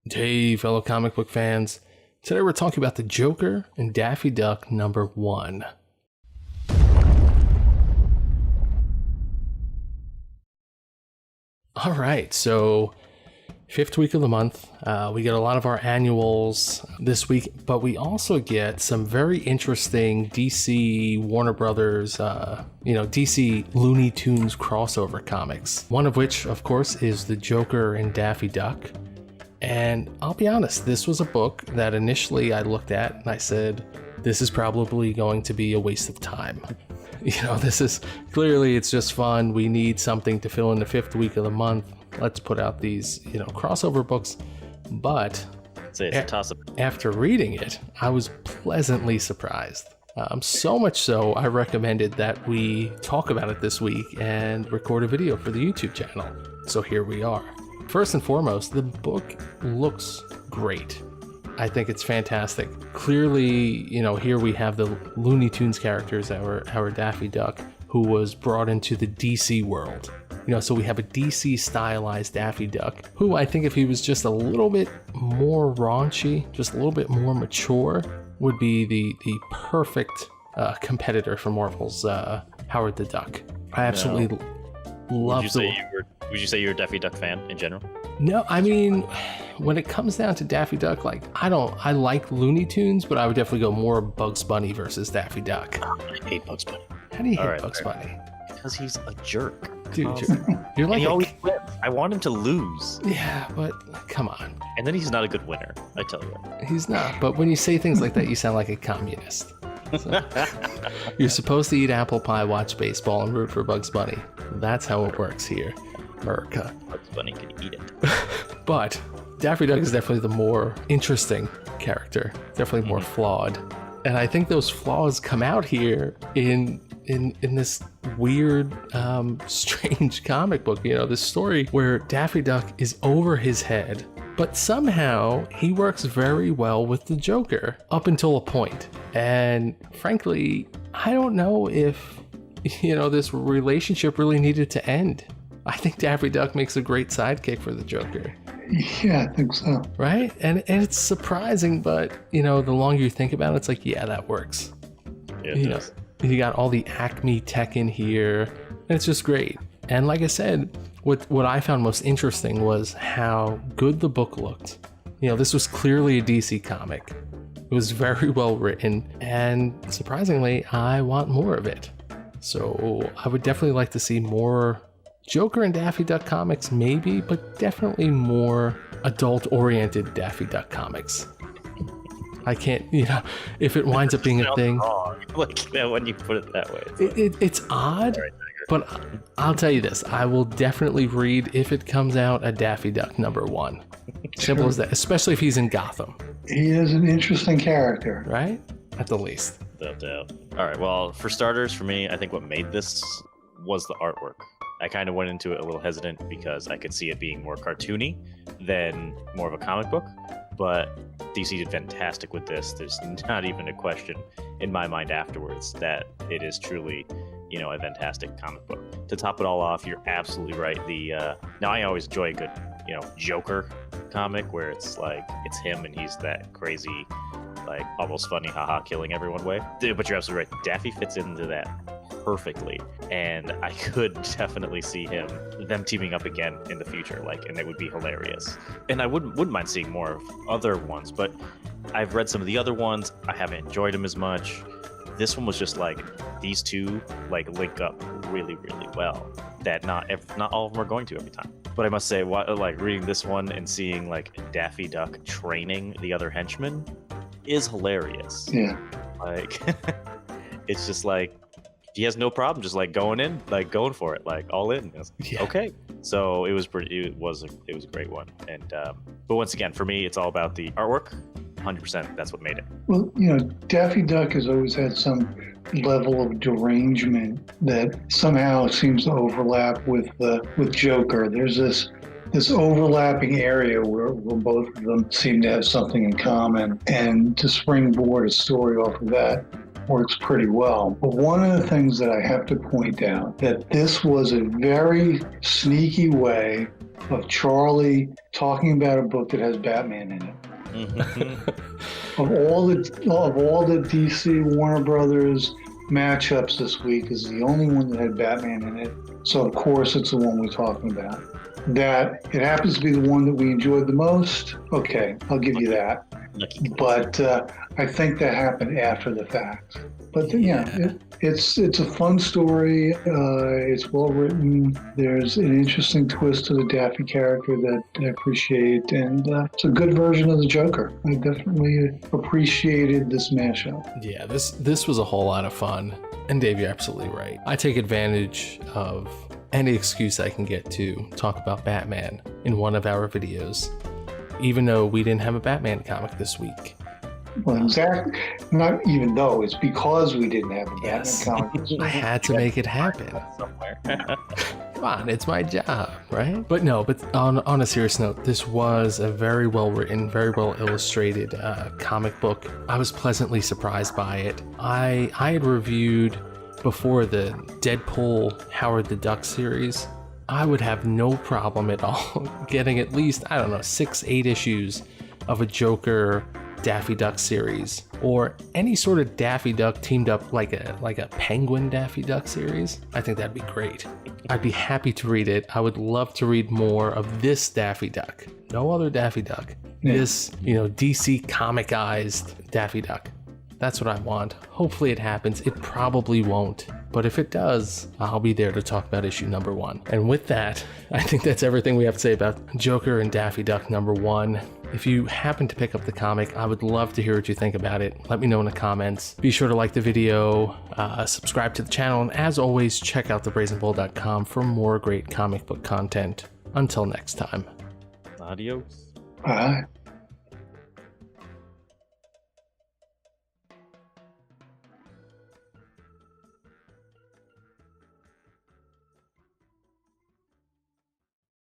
Hey, fellow comic book fans. Today we're talking about the Joker and Daffy Duck #1. All right, so fifth week of the month. We get a lot of our annuals this week, but we also get some very interesting DC Warner Brothers, DC Looney Tunes crossover comics. One of which, of course, is the Joker and Daffy Duck. And I'll be honest, this was a book that initially I looked at and I said, this is probably going to be a waste of time. This is clearly, it's just fun. We need something to fill in the fifth week of the month. Let's put out these, crossover books. But it's a toss-up. After reading it, I was pleasantly surprised. So much so, I recommended that we talk about it this week and record a video for the YouTube channel. So here we are. First and foremost, the book looks great. I think it's fantastic. Clearly, here we have the Looney Tunes characters, our Daffy Duck, who was brought into the DC world. So we have a DC stylized Daffy Duck, who I think if he was just a little bit more raunchy, just a little bit more mature, would be the perfect competitor for Marvel's Howard the Duck. I absolutely love Would you say you're a Daffy Duck fan in general? No, I mean, when it comes down to Daffy Duck, I like Looney Tunes, but I would definitely go more Bugs Bunny versus Daffy Duck. Oh, I hate Bugs Bunny. How do you hate Bugs Bunny? Because he's a jerk. Dude, you're like he always wins. I want him to lose. Yeah, but come on. And then he's not a good winner, I tell you. He's not, but when you say things like that, you sound like a communist. So, you're supposed to eat apple pie, watch baseball, and root for Bugs Bunny. That's how it works here. America. Bugs Bunny can eat it. But Daffy Duck is definitely the more interesting character, definitely more flawed. And I think those flaws come out here in this weird, strange comic book. This story where Daffy Duck is over his head, but somehow he works very well with the Joker up until a point. And frankly, I don't know if, this relationship really needed to end. I think Daffy Duck makes a great sidekick for the Joker. Yeah, I think so. Right? And it's surprising, but, the longer you think about it, it's like, yeah, that works. Yeah, it does. You got all the Acme tech in here, and it's just great. And like I said, what I found most interesting was how good the book looked. This was clearly a DC comic. It was very well written, and surprisingly, I want more of it. So I would definitely like to see more Joker and Daffy Duck comics, maybe, but definitely more adult-oriented Daffy Duck comics. I can't, if it winds up being a thing. When you put it that way. It's odd, but I'll tell you this. I will definitely read, if it comes out, a Daffy Duck #1. Simple as that, especially if he's in Gotham. He is an interesting character. Right? At the least. No doubt. All right, well, for starters, for me, I think what made this was the artwork. I kind of went into it a little hesitant because I could see it being more cartoony than more of a comic book. But DC did fantastic with this. There's not even a question in my mind afterwards that it is truly, a fantastic comic book. To top it all off, you're absolutely right. Now I always enjoy a good, Joker comic where it's like it's him and he's that crazy, like almost funny, haha, killing everyone way. But you're absolutely right. Daffy fits into that perfectly, and I could definitely see them teaming up again in the future, and it would be hilarious. And I wouldn't mind seeing more of other ones, but I've read some of the other ones. I haven't enjoyed them as much. This one was just these two link up really, really well. That not all of them are going to every time. But I must say, reading this one and seeing Daffy Duck training the other henchmen is hilarious. Yeah. It's just he has no problem just going for it, all in. Yeah. Okay. So it was a great one. And but once again, for me, it's all about the artwork. 100%. That's what made it. Well, Daffy Duck has always had some level of derangement that somehow seems to overlap with Joker. There's this overlapping area where both of them seem to have something in common, and to springboard a story off of that works pretty well. But one of the things that I have to point out, that this was a very sneaky way of Charlie talking about a book that has Batman in it. Of all the DC Warner Brothers matchups this week, is the only one that had Batman in it. So of course it's the one we're talking about. That it happens to be the one that we enjoyed the most. Okay, I'll give you that. But I think that happened after the fact. But it's a fun story. It's well written. There's an interesting twist to the Daffy character that I appreciate, and it's a good version of the Joker. I definitely appreciated this mashup. Yeah, this was a whole lot of fun. And Dave, you're absolutely right. I take advantage of any excuse I can get to talk about Batman in one of our videos, even though we didn't have a Batman comic this week. Well, exactly. Not even though, it's because we didn't have a Batman comic this week. I had to make it happen. Somewhere. Come on, it's my job, right? But on a serious note, this was a very well written, very well illustrated comic book. I was pleasantly surprised by it. I had reviewed before the Deadpool Howard the Duck series. I would have no problem at all getting at least, 6-8 issues of a Joker Daffy Duck series, or any sort of Daffy Duck teamed up like a Penguin Daffy Duck series. I think that'd be great. I'd be happy to read it. I would love to read more of this Daffy Duck. No other Daffy Duck. Yeah. This, DC comicized Daffy Duck. That's what I want. Hopefully it happens. It probably won't. But if it does, I'll be there to talk about issue number 1. And with that, I think that's everything we have to say about Joker and Daffy Duck number 1. If you happen to pick up the comic, I would love to hear what you think about it. Let me know in the comments. Be sure to like the video, subscribe to the channel, and as always, check out thebrazenbull.com for more great comic book content. Until next time. Adios. Bye.